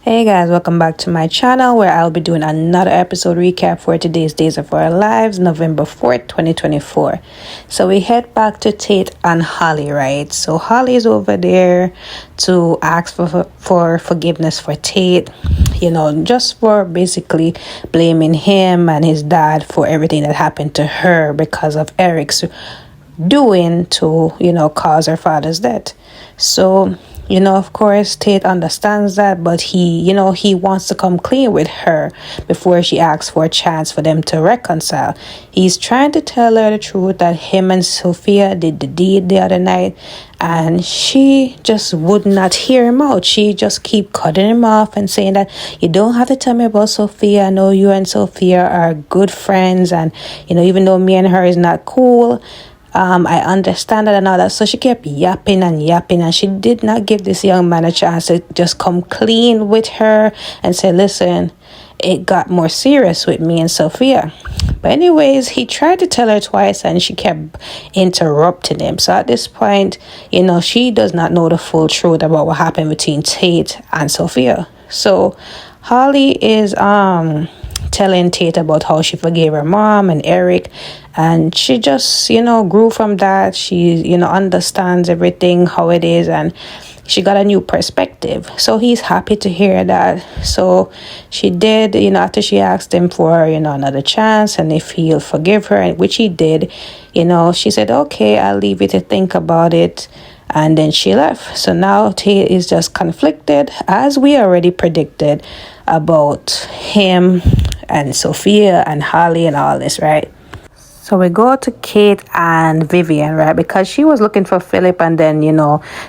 Hey guys, welcome back to my channel where I'll be doing another episode recap for today's Days of Our Lives, November 4th, 2024. So we head back to Tate and Holly, right? So Holly is over there to ask for forgiveness for Tate, just for basically blaming him and his dad for everything that happened to her because of Eric's doing to, cause her father's death. So of course, Tate understands that, but he wants to come clean with her before she asks for a chance for them to reconcile. He's trying to tell her the truth that him and Sophia did the deed the other night, and she just would not hear him out. She just keep cutting him off and saying that you don't have to tell me about Sophia. I know you and Sophia are good friends, and even though me and her is not cool, I understand that and all that. So she kept yapping, and she did not give this young man a chance to just come clean with her and say, listen, it got more serious with me and Sophia. But anyways, he tried to tell her twice and she kept interrupting him. So at this point, she does not know the full truth about what happened between Tate and Sophia. So Holly is telling Tate about how she forgave her mom and Eric, and she just grew from that. She understands everything how it is, and she got a new perspective. So he's happy to hear that. So she did, after she asked him for another chance and if he'll forgive her, which he did, she said, okay, I'll leave you to think about it. And then she left. So now Tate is just conflicted, as we already predicted, about him and Sophia and Holly and all this, right? So we go to Kate and Vivian, right? Because she was looking for Philip, and then,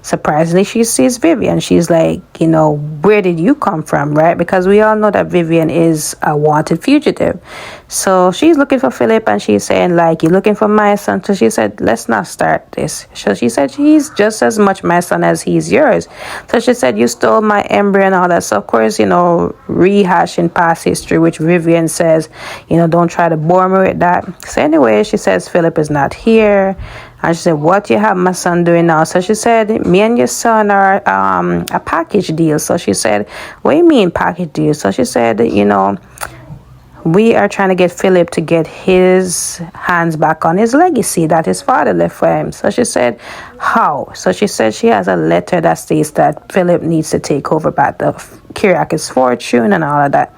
surprisingly, she sees Vivian. She's like, where did you come from, right? Because we all know that Vivian is a wanted fugitive. So she's looking for Philip, and she's saying, like, you're looking for my son. So she said, let's not start this. So she said, he's just as much my son as he's yours. So she said, you stole my embryo and all that. So, of course, rehashing past history, which Vivian says, don't try to bore me with that. So anyway, she says Philip is not here, and she said, what you have my son doing now? So she said, me and your son are a package deal. So she said, what do you mean package deal? So she said, we are trying to get Philip to get his hands back on his legacy that his father left for him. So she said, how? So she said she has a letter that states that Philip needs to take over back the Kiriak's fortune and all of that.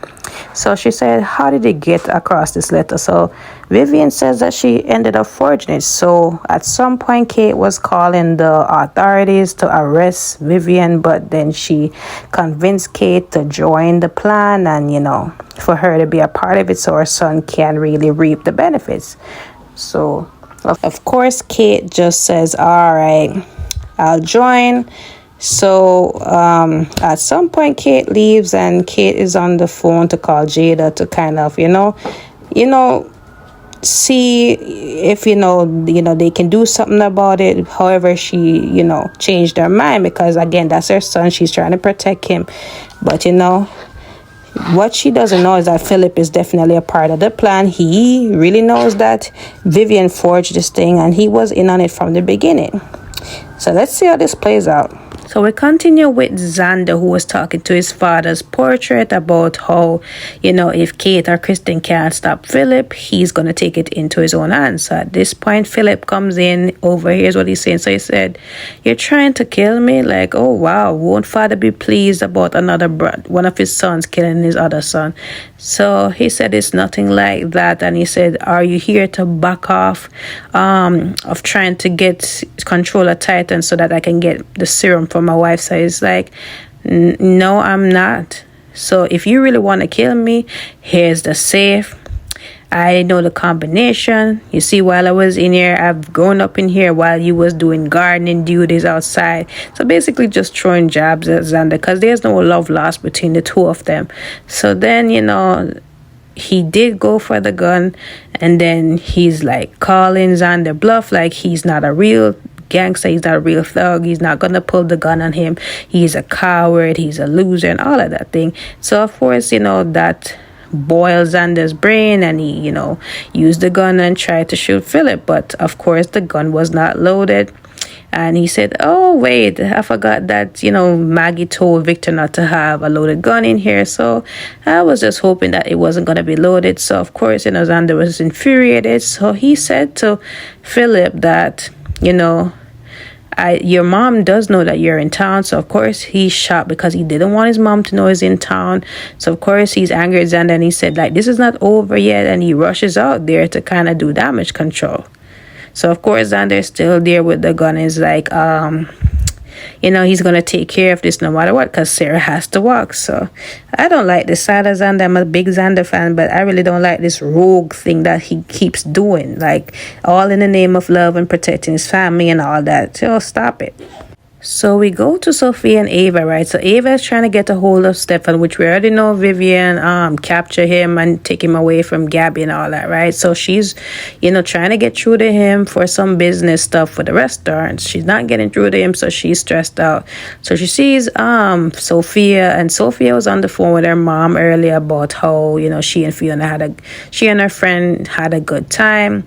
So she said, how did he get across this letter? So Vivian says that she ended up forging it. So at some point, Kate was calling the authorities to arrest Vivian, but then she convinced Kate to join the plan and, for her to be a part of it so her son can really reap the benefits. So, of course, Kate just says, all right, I'll join. So at some point, Kate leaves, and Kate is on the phone to call Jada to kind of, see if, they can do something about it. However, she, changed her mind because, again, that's her son. She's trying to protect him. But, what she doesn't know is that Philip is definitely a part of the plan. He really knows that Vivian forged this thing, and he was in on it from the beginning. So let's see how this plays out. So we continue with Xander, who was talking to his father's portrait about how, if Kate or Kristen can't stop Philip, he's going to take it into his own hands. So at this point, Philip comes in, overhears what he's saying. So he said, you're trying to kill me? Like, oh, wow, won't father be pleased about one of his sons killing his other son? So he said, it's nothing like that. And he said, are you here to back off of trying to get control of Titan so that I can get the serum from my wife? So he's like, no, I'm not. So if you really want to kill me, here's the safe. I know the combination. You see, while I was in here, I've grown up in here while you was doing gardening duties outside. So basically just throwing jabs at Xander because there's no love lost between the two of them. So then, he did go for the gun, and then he's like calling Xander bluff, like he's not a real gangster, he's not a real thug, he's not gonna pull the gun on him, he's a coward, he's a loser, and all of that thing. So of course, that boils Xander's brain, and he, used the gun and tried to shoot Philip, but of course the gun was not loaded. And he said, oh, wait, I forgot that, Maggie told Victor not to have a loaded gun in here. So I was just hoping that it wasn't going to be loaded. So, of course, Xander was infuriated. So he said to Philip that, your mom does know that you're in town. So of course he's shocked because he didn't want his mom to know he's in town. So of course he's angry at Xander, and he said like, this is not over yet, and he rushes out there to kind of do damage control. So of course Xander is still there with the gun. Is like he's gonna take care of this no matter what, because Sarah has to walk. So I don't like this side of Xander. I'm a big Xander fan, but I really don't like this rogue thing that he keeps doing, like all in the name of love and protecting his family and all that. So stop it. So we go to Sophia and Ava, right? So Ava is trying to get a hold of Stefan, which we already know Vivian capture him and take him away from Gabby and all that, right? So she's, trying to get through to him for some business stuff for the restaurants. She's not getting through to him, so she's stressed out. So she sees Sophia, and Sophia was on the phone with her mom earlier about how, she and her friend had a good time.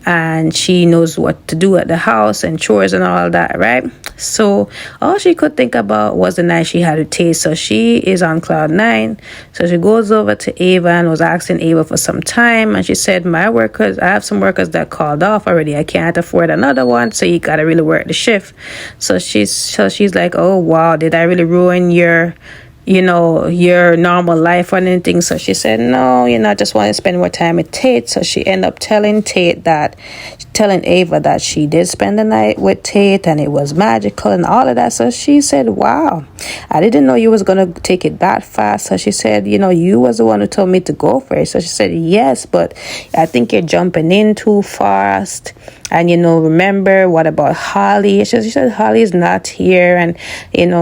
And she knows what to do at the house and chores and all that, right? So all she could think about was the night she had with Tate. So she is on cloud 9. So she goes over to Ava and was asking Ava for some time. And she said, I have some workers that called off already. I can't afford another one. So you got to really work the shift. So she's like, oh, wow, did I really ruin your normal life or anything? So she said, no, I just want to spend more time with Tate. So she ended up telling Ava that she did spend the night with Tate and it was magical and all of that. So she said, wow, I didn't know you was going to take it that fast. So she said, you was the one who told me to go for it. So she said, yes, but I think you're jumping in too fast. And, remember, what about Holly? She said Holly's not here. And,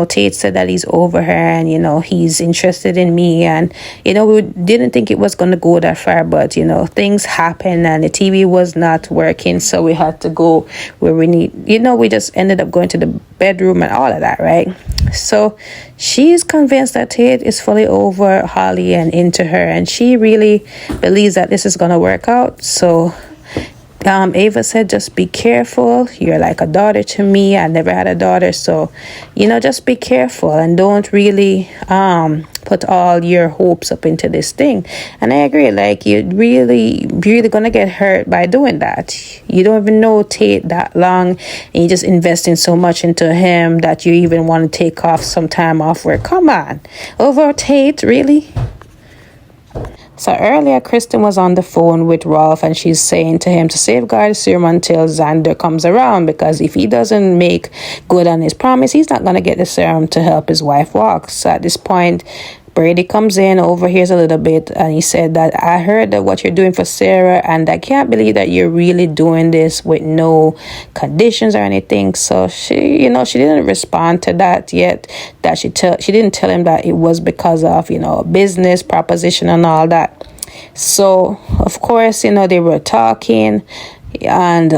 Tate said that he's over her and, he's interested in me. And, we didn't think it was going to go that far. But, things happened and the TV was not working. So we had to go where we need, we just ended up going to the bedroom and all of that, right? So she's convinced that Tate is fully over Holly and into her. And she really believes that this is going to work out. So Ava said, just be careful. You're like a daughter to me. I never had a daughter. So, just be careful and don't really put all your hopes up into this thing. And I agree, like, you're really going to get hurt by doing that. You don't even know Tate that long, and you're just investing so much into him that you even want to take off some time off work. Come on. Over Tate, really? So earlier, Kristen was on the phone with Rolf, and she's saying to him to safeguard serum until Xander comes around, because if he doesn't make good on his promise, he's not going to get the serum to help his wife walk. So at this point, Brady comes in, overhears a little bit, and he said that I heard that what you're doing for Sarah, and I can't believe that you're really doing this with no conditions or anything. So she, she didn't respond to that yet. That she didn't tell him that it was because of, a business proposition and all that. So of course, they were talking. And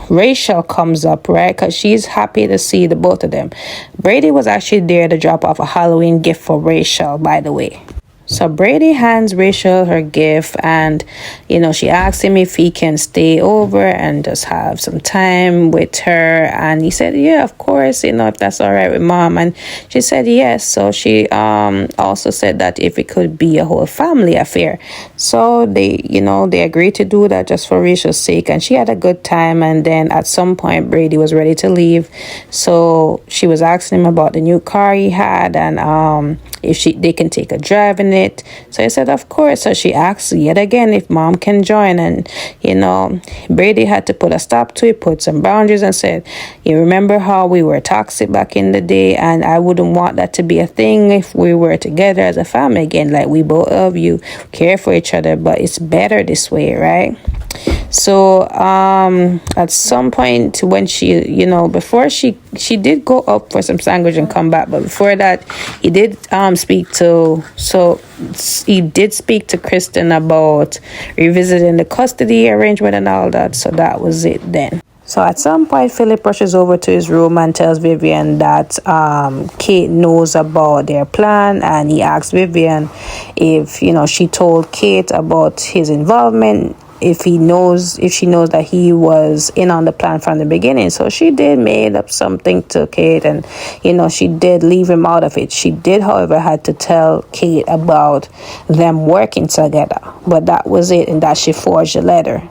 Rachel comes up, right? Because she's happy to see the both of them. Brady was actually there to drop off a Halloween gift for Rachel, by the way. So Brady hands Rachel her gift, and, she asks him if he can stay over and just have some time with her. And he said, yeah, of course, if that's all right with mom. And she said, yes. So she also said that if it could be a whole family affair. So they agreed to do that just for Rachel's sake. And she had a good time. And then at some point, Brady was ready to leave. So she was asking him about the new car he had, and if they can take a drive in it. So I said, of course. So she asked yet again if mom can join, and Brady had to put a stop to it, put some boundaries, and said, you remember how we were toxic back in the day, and I wouldn't want that to be a thing if we were together as a family again. Like, we both of you care for each other, but it's better this way, right? So at some point when she, before she did go up for some sandwich and come back, but before that he did speak to Kristen about revisiting the custody arrangement and all that. So that was it then. So at some point, Philip rushes over to his room and tells Vivian that Kate knows about their plan, and he asks Vivian if, she told Kate about his involvement if she knows that he was in on the plan from the beginning. So she did made up something to Kate, and she did leave him out of it. She did, however, had to tell Kate about them working together, but that was it, and that she forged a letter.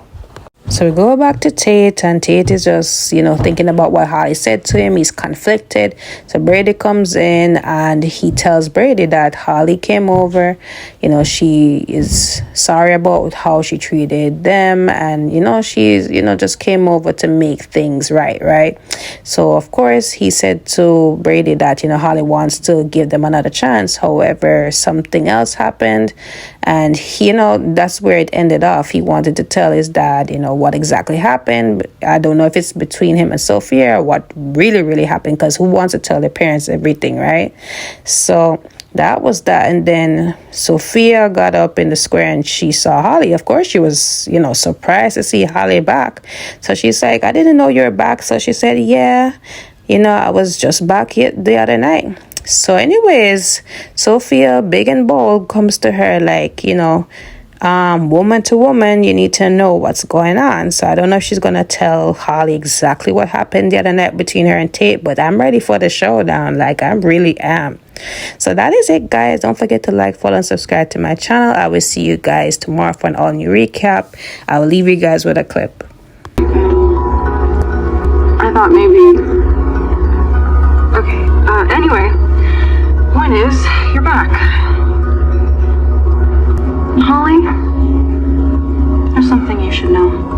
So we go back to Tate, and Tate is just, thinking about what Holly said to him. He's conflicted. So Brady comes in and he tells Brady that Holly came over. She is sorry about how she treated them, and, she's, just came over to make things right? So, of course, he said to Brady that, Holly wants to give them another chance. However, something else happened, and, that's where it ended off. He wanted to tell his dad, what exactly happened. I don't know if it's between him and Sophia or what really happened, because who wants to tell their parents everything, right? So that was that. And then Sophia got up in the square and she saw Holly. Of course, she was, surprised to see Holly back. So she's like, I didn't know you were back. So she said, yeah, I was just back here the other night. So anyways, Sophia, big and bold, comes to her like, woman to woman, you need to know what's going on. So I don't know if she's gonna tell Holly exactly what happened the other night between her and Tate, but I'm ready for the showdown. Like, I really am. So that is it, guys. Don't forget to like, follow, and subscribe to my channel. I will see you guys tomorrow for an all-new recap. I will leave you guys with a clip. I thought maybe... Okay, anyway, point is, you're back. Holly, there's something you should know.